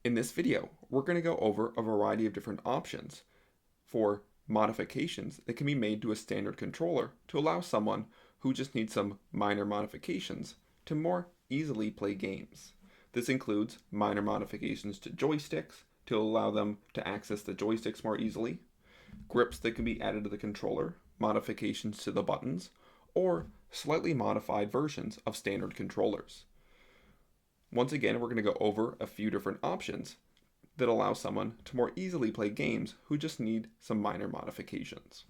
In this video, we're going to go over a variety of different options for modifications that can be made to a standard controller to allow someone who just needs some minor modifications to more easily play games. This includes minor modifications to joysticks to allow them to access the joysticks more easily, grips that can be added to the controller, modifications to the buttons, or slightly modified versions of standard controllers. Once again, we're going to go over a few different options that allow someone to more easily play games who just need some minor modifications.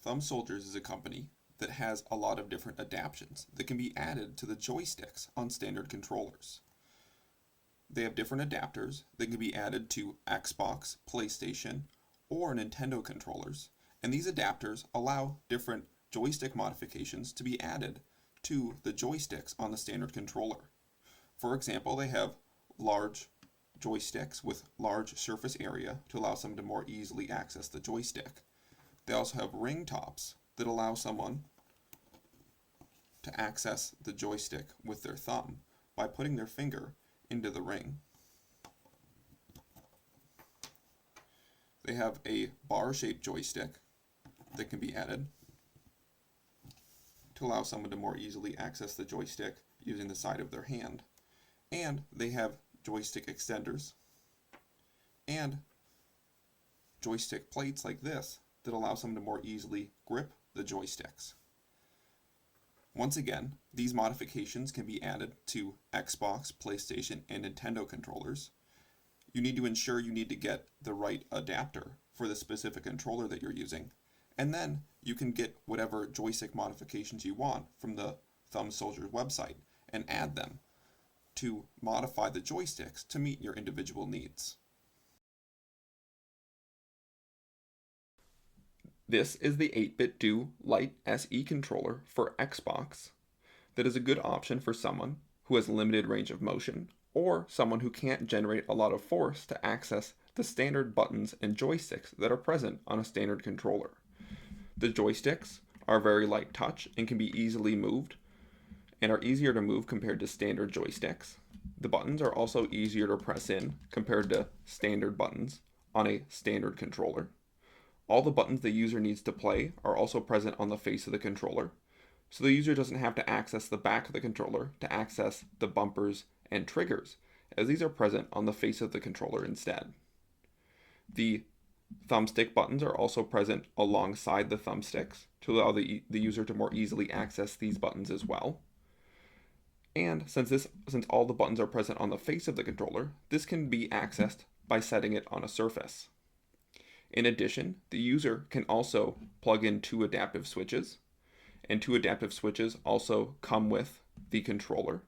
Thumb Soldiers is a company that has a lot of different adaptations that can be added to the joysticks on standard controllers. They have different adapters that can be added to Xbox, PlayStation, or Nintendo controllers, and these adapters allow different joystick modifications to be added to the joysticks on the standard controller. For example, they have large joysticks with large surface area to allow someone to more easily access the joystick. They also have ring tops that allow someone to access the joystick with their thumb by putting their finger into the ring. They have a bar-shaped joystick that can be added to allow someone to more easily access the joystick using the side of their hand. And they have joystick extenders and joystick plates like this that allow someone to more easily grip the joysticks. Once again, these modifications can be added to Xbox, PlayStation, and Nintendo controllers. You need to ensure you need to get the right adapter for the specific controller that you're using, and then you can get whatever joystick modifications you want from the Thumb Soldiers website and add them to modify the joysticks to meet your individual needs. This is the 8-bit Do Lite SE Controller for Xbox that is a good option for someone who has limited range of motion or someone who can't generate a lot of force to access the standard buttons and joysticks that are present on a standard controller. The joysticks are very light touch and can be easily moved and are easier to move compared to standard joysticks. The buttons are also easier to press in compared to standard buttons on a standard controller. All the buttons the user needs to play are also present on the face of the controller, so the user doesn't have to access the back of the controller to access the bumpers and triggers, as these are present on the face of the controller instead. The thumbstick buttons are also present alongside the thumbsticks to allow the user to more easily access these buttons as well. And since all the buttons are present on the face of the controller, this can be accessed by setting it on a surface. In addition, the user can also plug in two adaptive switches, and two adaptive switches also come with the controller.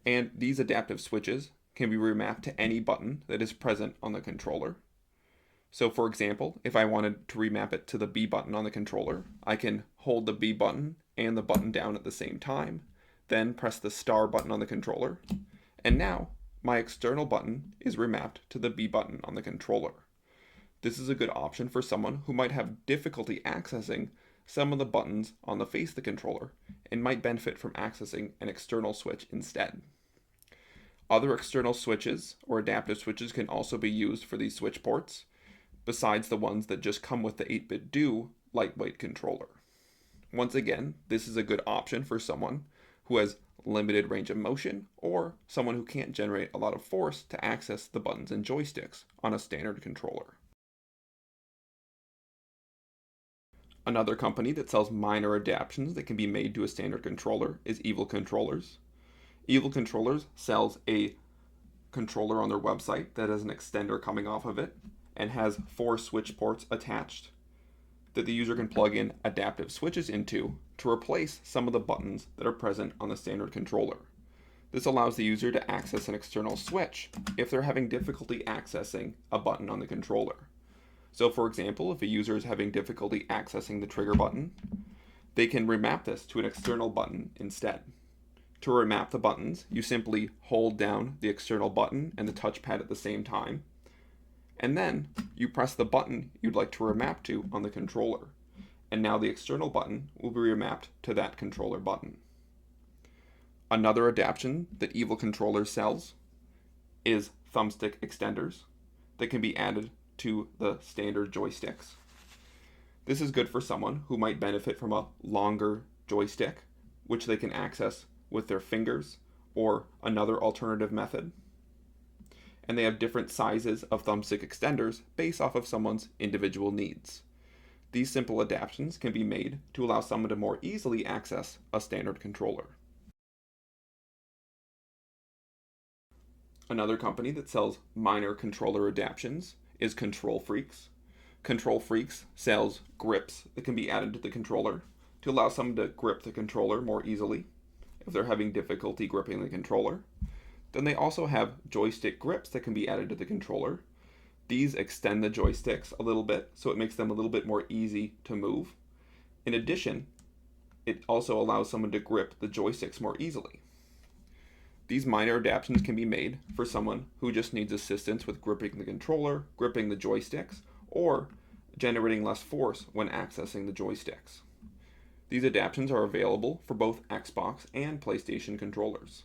And these adaptive switches can be remapped to any button that is present on the controller. So for example, if I wanted to remap it to the B button on the controller, I can hold the B button and the button down at the same time, then press the star button on the controller, and now my external button is remapped to the B button on the controller. This is a good option for someone who might have difficulty accessing some of the buttons on the face of the controller and might benefit from accessing an external switch instead. Other external switches or adaptive switches can also be used for these switch ports, besides the ones that just come with the 8-bit Do lightweight controller. Once again, this is a good option for someone who has limited range of motion or someone who can't generate a lot of force to access the buttons and joysticks on a standard controller. Another company that sells minor adaptations that can be made to a standard controller is Evil Controllers. Evil Controllers sells a controller on their website that has an extender coming off of it and has 4 switch ports attached that the user can plug in adaptive switches into to replace some of the buttons that are present on the standard controller. This allows the user to access an external switch if they're having difficulty accessing a button on the controller. So for example, if a user is having difficulty accessing the trigger button, they can remap this to an external button instead. To remap the buttons, you simply hold down the external button and the touchpad at the same time, and then you press the button you'd like to remap to on the controller, and now the external button will be remapped to that controller button. Another adaptation that Evil Controller sells is thumbstick extenders that can be added to the standard joysticks. This is good for someone who might benefit from a longer joystick, which they can access with their fingers or another alternative method. And they have different sizes of thumbstick extenders based off of someone's individual needs. These simple adaptations can be made to allow someone to more easily access a standard controller. Another company that sells minor controller adaptations is KontrolFreek. KontrolFreek sells grips that can be added to the controller to allow someone to grip the controller more easily if they're having difficulty gripping the controller. Then they also have joystick grips that can be added to the controller. These extend the joysticks a little bit, so it makes them a little bit more easy to move. In addition, it also allows someone to grip the joysticks more easily. These minor adaptations can be made for someone who just needs assistance with gripping the controller, gripping the joysticks, or generating less force when accessing the joysticks. These adaptations are available for both Xbox and PlayStation controllers.